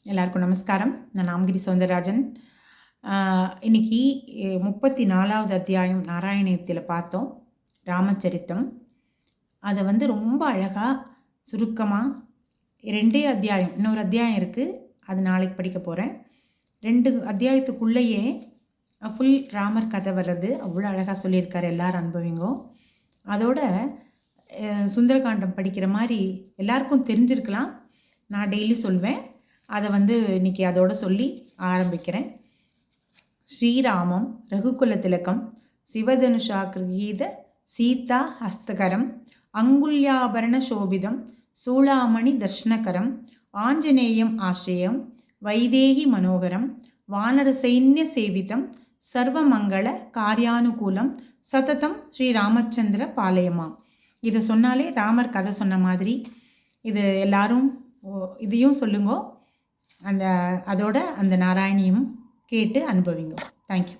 எல்லாருக்கும் நமஸ்காரம். நான் நாமகிரி சௌந்தரராஜன். இன்னைக்கு 34வது அத்தியாயம் நாராயணியத்தில் பார்த்தோம், ராமச்சரித்தம். அதை ரொம்ப அழகாக சுருக்கமாக 2 அத்தியாயம், இன்னொரு அத்தியாயம் இருக்குது, அது நாளைக்கு படிக்க போகிறேன். 2 அத்தியாயத்துக்குள்ளேயே ஃபுல் ராமர் கதை வர்றது அவ்வளோ அழகாக சொல்லியிருக்காரு. எல்லோரும் அனுபவிங்கோ. அதோட சுந்தரகாண்டம் படிக்கிற மாதிரி எல்லாருக்கும் தெரிஞ்சிருக்கலாம். நான் டெய்லி சொல்வேன். அதை இன்றைக்கி அதோடு சொல்லி ஆரம்பிக்கிறேன். ஸ்ரீராமம் ரகுகுல திலகம் சிவதனுஷாகிருகீத சீதா ஹஸ்தகரம் அங்குல்யாபரண சோபிதம் சூளாமணி தர்ஷ்ணகரம் ஆஞ்சநேயம் ஆசிரியம் வைதேகி மனோகரம் வானர சைன்ய சேவிதம் சர்வமங்கள காரியானுகூலம் சததம் ஸ்ரீராமச்சந்திர பாளையமாம். இதை சொன்னாலே ராமர் கதை சொன்ன மாதிரி. இது எல்லாரும் இதையும் சொல்லுங்கோ. அதோட அந்த நாராயணியும் கேட்டு அனுபவிங்க. தேங்க்யூ.